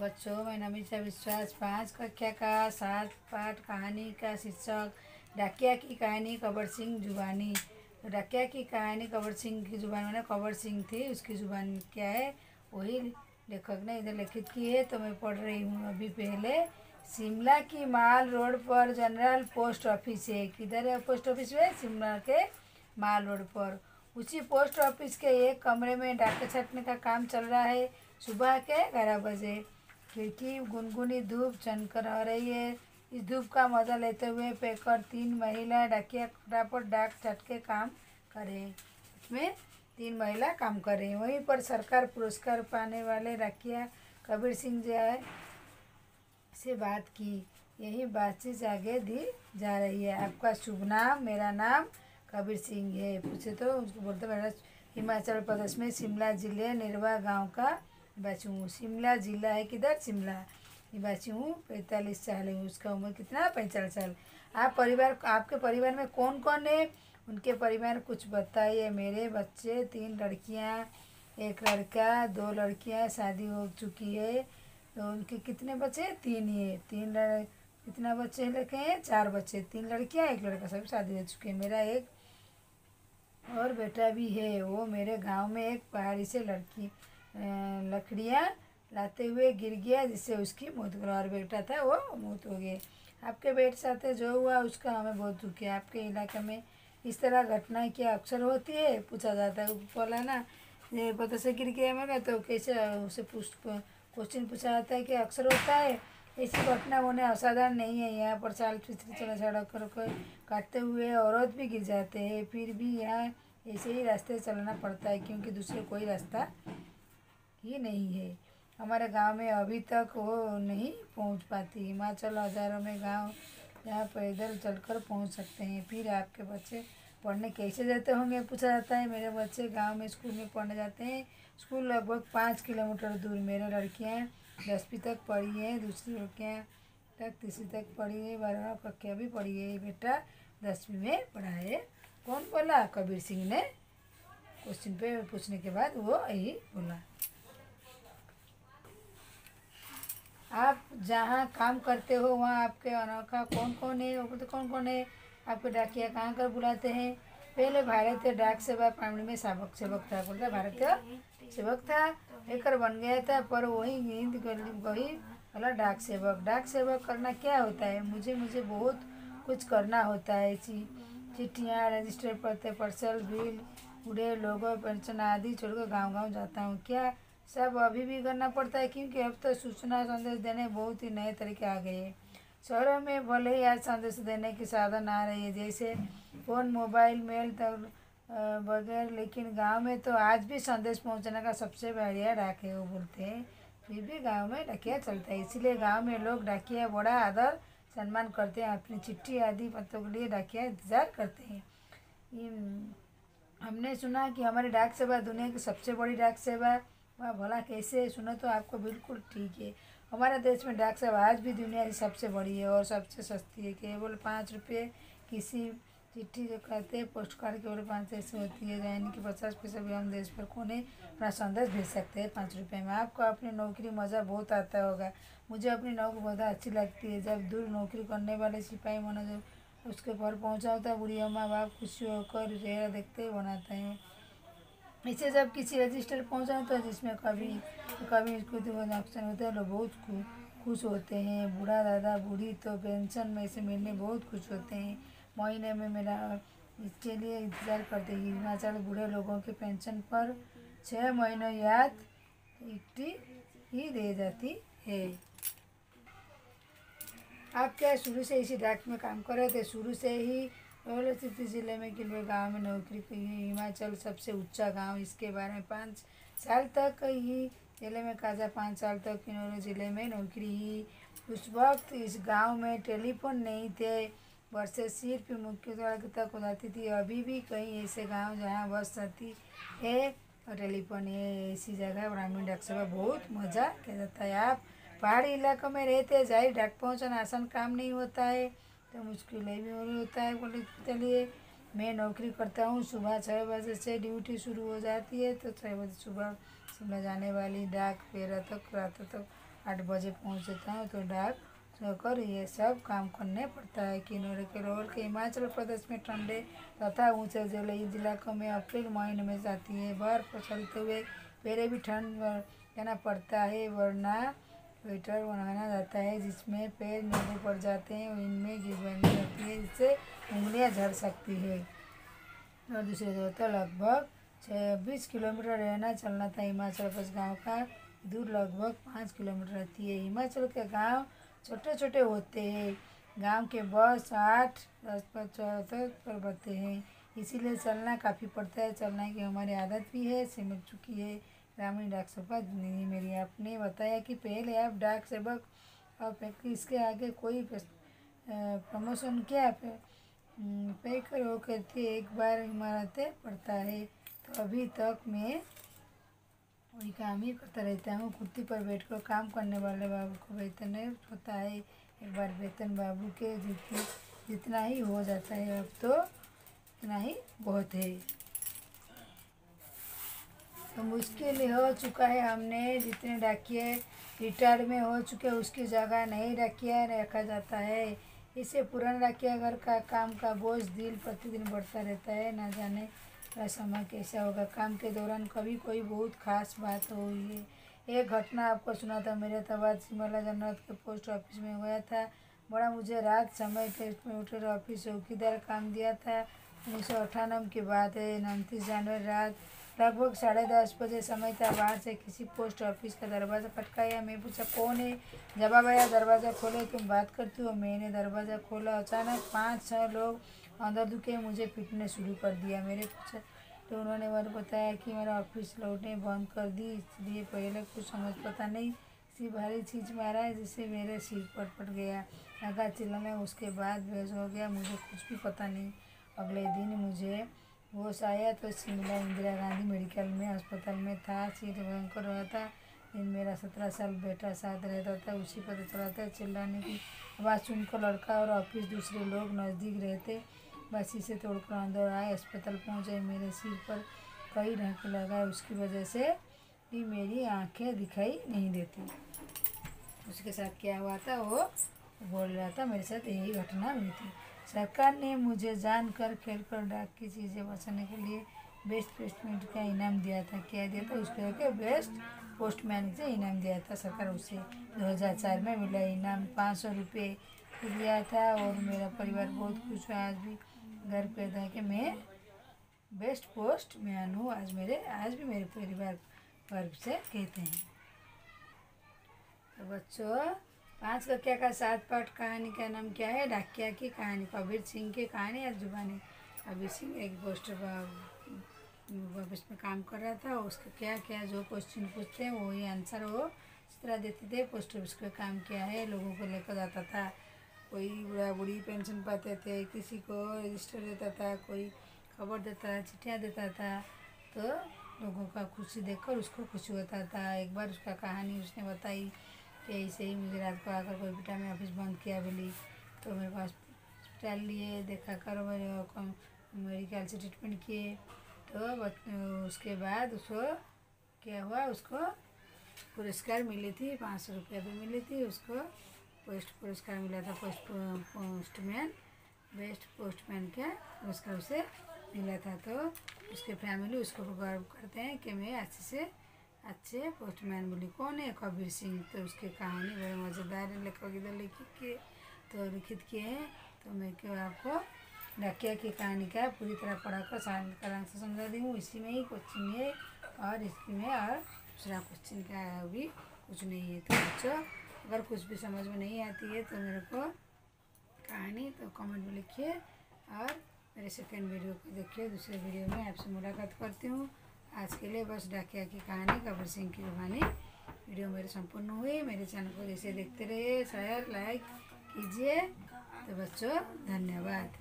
बच्चों, मैं नमिता विश्वास 5 कक्षा का 7 पाठ कहानी का शीर्षक डाकिया की कहानी कबर सिंह जुबानी। डाकिया की कहानी कबर सिंह की जुबान में कबर सिंह थी, उसकी जुबान क्या है वही लेखक ने इधर लिखित की है। तो मैं पढ़ रही हूँ अभी। पहले शिमला की माल रोड पर जनरल पोस्ट ऑफिस है। किधर है पोस्ट ऑफिस? है शिमला के माल रोड पर। उसी पोस्ट ऑफिस के एक कमरे में डाके छटने का काम चल रहा है। सुबह के 11 बजे खिड़की गुनगुनी धूप चमक आ रही है। इस धूप का मजा लेते हुए पैकर 3 महिला डाकिया फटाफट डाक छटके काम करे। इसमें 3 महिला काम कर रही हैं। वहीं पर सरकार पुरस्कार पाने वाले डाकिया कबीर सिंह से बात की। यही बातचीत आगे दी जा रही है। आपका शुभ नाम? मेरा नाम कबीर सिंह है। पूछे तो उसको बोलते मेरा हिमाचल प्रदेश में शिमला जिले निर्वा गांव का निवासी हूँ। शिमला जिला है किधर? शिमला निवासी हूँ। 45 साल है। उसका उम्र कितना? 45 साल। आपके परिवार में कौन कौन है? उनके परिवार कुछ बताइए। मेरे बच्चे 3 लड़कियाँ 1 लड़का 2 लड़कियाँ शादी हो चुकी है। तो उनके कितने बच्चे? 3 ही है। कितना बच्चे लड़के हैं? 4 बच्चे, 3 लड़कियाँ 1 लड़का, सभी शादी हो चुके हैं। मेरा एक और बेटा भी है। वो मेरे गांव में एक पहाड़ी से लकड़ियाँ लाते हुए गिर गया, जिससे उसकी मौत हो गई। और बेटा था वो मौत हो गई। आपके बेटे साथ जो हुआ उसका हमें बहुत दुख है। आपके इलाके में इस तरह घटनाएं क्या अक्सर होती है? पूछा जाता है। बोला ना ये पता से गिर गया मेरा, तो कैसे उसे क्वेश्चन पूछा जाता है कि अक्सर होता है। ऐसी घटना होने असाधारण नहीं है। यहाँ पर साल फिसली चला सड़क कर काटते हुए औरत भी गिर जाते हैं। फिर भी यहाँ ऐसे ही रास्ते चलना पड़ता है, क्योंकि दूसरे कोई रास्ता ही नहीं है। हमारे गांव में अभी तक वो नहीं पहुंच पाती। हिमाचल हज़ारों में गांव जहाँ पैदल चलकर पहुंच सकते हैं। फिर आपके बच्चे पढ़ने कैसे जाते होंगे? पूछा जाता है। मेरे बच्चे गांव में स्कूल में पढ़ने जाते हैं। स्कूल लगभग 5 किलोमीटर दूर। मेरी लड़कियाँ 10वीं तक पढ़ी है, दूसरी लड़कियाँ तक 3वीं तक पढ़ी है, 12 कक्षा भी पढ़ी है। बेटा 10वीं में पढ़ा है। कौन बोला? कबीर सिंह ने क्वेश्चन पे पूछने के बाद वो यही बोला। आप जहाँ काम करते हो वहाँ आपके अनोखा कौन कौन है? वो बोलते कौन कौन है? आपके डाकिया कहाँ कर बुलाते हैं? पहले भारतीय डाक सेवा प्राइमरी में सेवक था। बोलता भारतीय सेवक था, लेकर बन गया था, पर वही नींद वही बोला डाक सेवक। डाक सेवक करना क्या होता है? मुझे बहुत कुछ करना होता है। चिट्ठियाँ, रजिस्टर, पत्र, पार्सल, बिल, बूढ़े लोगों पेंशन आदि छोड़कर गांव जाता हूँ। क्या सब अभी भी करना पड़ता है? क्योंकि अब तो सूचना संदेश देने बहुत ही नए तरीके आ गए हैं। शहरों में भले ही आज संदेश देने की साधन आ रही है, जैसे फ़ोन, मोबाइल, मेल तक वगैरह, लेकिन गांव में तो आज भी संदेश पहुंचाने का सबसे बढ़िया डाक है, वो बोलते हैं। फिर भी गांव में डाकिया चलता है, इसीलिए गांव में लोग डाकिया बड़ा आदर सम्मान करते हैं। अपनी चिट्ठी आदि पत्रों के लिए डाकिया इंतजार करते हैं। हमने सुना कि हमारी डाक सेवा दुनिया की सबसे बड़ी डाक सेवा। वह भला कैसे? सुनो तो आपको बिल्कुल ठीक है। हमारे देश में डाक सेवा आज भी दुनिया की सबसे बड़ी है और सबसे सस्ती है। केवल 5 रुपये किसी चिट्ठी जो कहते हैं पोस्ट कार्ड केवल 5 पैसे होती है, यानी कि 50 पैसे भी हम देश पर कोने अपना संदेश भेज सकते हैं 5 रुपये में। आपको अपनी नौकरी मज़ा बहुत आता होगा। मुझे अपनी नौकरी बहुत अच्छी लगती है। जब दूर नौकरी करने वाले सिपाही मनोज उसके घर पहुँचा होता है, बुढ़िया माँ बाप खुशी होकर चेहरा देखते ही बनाते हैं। इसे जब किसी रजिस्टर पहुँचा होता है जिसमें कभी इसको नुकसान होता है, लोग बहुत खुश होते हैं। बूढ़ा दादा बूढ़ी तो पेंशन में से मिलने बहुत खुश होते हैं। महीने में मेरा इसके लिए इंतज़ार करते हैं। हिमाचल बूढ़े लोगों के पेंशन पर 6 महीनों याद इकट्ठी ही दे जाती है। आप क्या शुरू से इसी डाक में काम कर रहे थे? शुरू से ही लाहौल स्पीति जिले में किन्नौर गांव में नौकरी की है। हिमाचल सबसे ऊंचा गांव, इसके बारे में 5 साल तक ही जिले में काजा 5 साल तक किन्नौर जिले में नौकरी ही। उस वक्त इस गांव में टेलीफोन नहीं थे, बसें सिर्फ मुख्य सड़क तक हो जाती थी। अभी भी कई ऐसे गांव जहां बस आती है और टेलीफोन है। ऐसी जगह ग्रामीण डाक सेवा बहुत मज़ा किया जाता है। आप पहाड़ी इलाकों में रहते, जाहिर डाक पहुँचाना आसान काम नहीं होता है, तो मुश्किल भी होता है। बोले चलिए मैं नौकरी करता हूँ। सुबह 6 बजे से ड्यूटी शुरू हो जाती है, तो 6 बजे सुबह शिमला जाने वाली डाक फिर रात तक 8 बजे पहुँच जाता हूँ तो डाक सोकर ये सब काम करने पड़ता है। किन्नौर के रोल के हिमाचल प्रदेश में ठंडे तथा ऊंचे जलीय इलाकों में अप्रैल महीने में जाती है। बर्फ चलते हुए पहले भी ठंड रहना पड़ता है, वरना स्वेटर बनाना जाता है जिसमें पैर नीले पड़ जाते हैं। इनमें गिरबंदी रहती है जिससे उंगलियां झड़ सकती है। और दूसरी जगह तो लगभग 26 किलोमीटर रहना चलना था। हिमाचल प्रदेश गाँव का दूर लगभग 5 किलोमीटर रहती है। हिमाचल के गांव छोटे छोटे होते हैं। गांव के बस 8-10 पर बढ़ते हैं, इसीलिए चलना काफ़ी पड़ता है। चलना की हमारी आदत भी है, सिमट चुकी है। ग्रामीण डाक सेवक नहीं मेरी आपने बताया कि पहले आप डाक सेवक और इसके आगे कोई प्रमोशन क्या पैकर हो करके एक बार इमारतें पड़ता है। तो अभी तक मैं वही काम ही करता रहता हूँ। कुर्सी पर बैठकर काम करने वाले बाबू को वेतन होता है। एक बार वेतन बाबू के जितना ही हो जाता है, अब तो इतना ही बहुत है। तो मुश्किल हो चुका है। हमने जितने डाकिए रिटायर्ड में हो चुके उसकी जगह नहीं डाकिया रखा जाता है। इससे पुराना डाकिया घर का काम का बोझ दिन प्रतिदिन बढ़ता रहता है। ना जाने का समय कैसा होगा। काम के दौरान कभी कोई बहुत खास बात हुई है। एक घटना आपको सुना था। मेरे तबाद शिमला जनरल के पोस्ट ऑफिस में हुआ था। बड़ा मुझे रात समय कंप्यूटर ऑफिस चौकीदार काम दिया था। 1998 की बात है। 29 जनवरी रात लगभग 10:30 बजे समय था। बाहर से किसी पोस्ट ऑफिस का दरवाज़ा खटकाया। मैं पूछा कौन है। जवाब आया दरवाज़ा खोले, तुम बात करती हो। मैंने दरवाज़ा खोला। अचानक 5-6 लोग अंदर दुखे मुझे पीटने शुरू कर दिया। मेरे पूछा तो उन्होंने मुझे बताया कि मेरा ऑफिस लौटने बंद कर दी, इसलिए पहले कुछ समझ पता नहीं सी भारी चीज़ मारा है जिससे मेरे सिर पर पट गया। लगा चिल्लाने, उसके बाद बेहोश हो गया। मुझे कुछ भी पता नहीं। अगले दिन मुझे होश आया तो शिमला इंदिरा गांधी मेडिकल में अस्पताल में था। सीट भयंकर रहा था। दिन मेरा 17 साल बेटा साथ रहता था। उसी पता चला था। चिल्लाने की आवाज़ सुनकर लड़का और ऑफिस दूसरे लोग नज़दीक रहते बस इसे तोड़कर अंदर आए। अस्पताल पहुँचे। मेरे सिर पर कई ढाके लगाए। उसकी वजह से भी मेरी आंखें दिखाई नहीं देती। उसके साथ क्या हुआ था वो बोल रहा था। मेरे साथ यही घटना हुई थी। सरकार ने मुझे जानकर खेलकर डाक की चीज़ें बचाने के लिए बेस्ट पोस्टमैन का इनाम दिया था। क्या दिया था उसको के बेस्ट पोस्टमैन से इनाम दिया था सरकार। उसे 2004 में मिला इनाम 500 रुपये दिया था। और मेरा परिवार बहुत खुश है। आज भी घर पे था कि मैं बेस्ट पोस्टमैन हूँ। आज भी मेरे परिवार गर्व से कहते हैं। तो बच्चों 5 कक्षा का 7 पाठ कहानी का नाम क्या है? डाकिया की कहानी। कबीर सिंह की कहानी या जुबानी। कबीर सिंह एक पोस्ट ऑफिस में काम कर रहा था। उसका क्या क्या जो क्वेश्चन पूछते हैं वही आंसर वो इस तरह देते थे। पोस्ट ऑफिस का काम क्या है, लोगों को लेकर जाता था। कोई बूढ़ा बूढ़ी पेंशन पाते थे, किसी को रजिस्टर देता था, कोई खबर देता, चिट्ठियाँ देता था। तो लोगों का खुशी देखकर उसको खुशी होता था। एक बार उसका कहानी उसने बताई कि ऐसे ही मुझे रात को आकर कोई बेटा मैं ऑफिस बंद किया बोली तो मेरे पास हॉस्पिटल लिए देखा कर मेडिकल से ट्रीटमेंट किए। तो उसके बाद उसको क्या हुआ, उसको पुरस्कार मिली थी, 500 रुपया भी मिली थी उसको। पुरस्कार मिला था पोस्टमैन, बेस्ट पोस्टमैन का पुरस्कार उसे मिला था। तो उसके फैमिली उसको गर्व करते हैं कि मैं अच्छे पोस्टमैन बोली। कौन है? कबीर सिंह। तो उसकी कहानी बड़े मज़ेदार है। लेखक इधर लिखित किए हैं। तो मैं क्यों आपको डाकिया की कहानी का पूरी तरह पढ़ाकर सारा से समझा दी हूँ। इसी में ही क्वेश्चन है और इसकी में और दूसरा क्वेश्चन का भी कुछ नहीं है। तो बच्चों अगर कुछ भी समझ में नहीं आती है तो मेरे को कहानी तो कमेंट में लिखिए और मेरे सेकंड वीडियो को देखिए। दूसरे वीडियो में आपसे मुलाकात करती हूँ। आज के लिए बस डाकिया की कहानी, कबीर सिंह की कहानी वीडियो मेरे संपूर्ण हुई। मेरे चैनल को जैसे देखते रहिए, शेयर लाइक कीजिए। तो बच्चों धन्यवाद।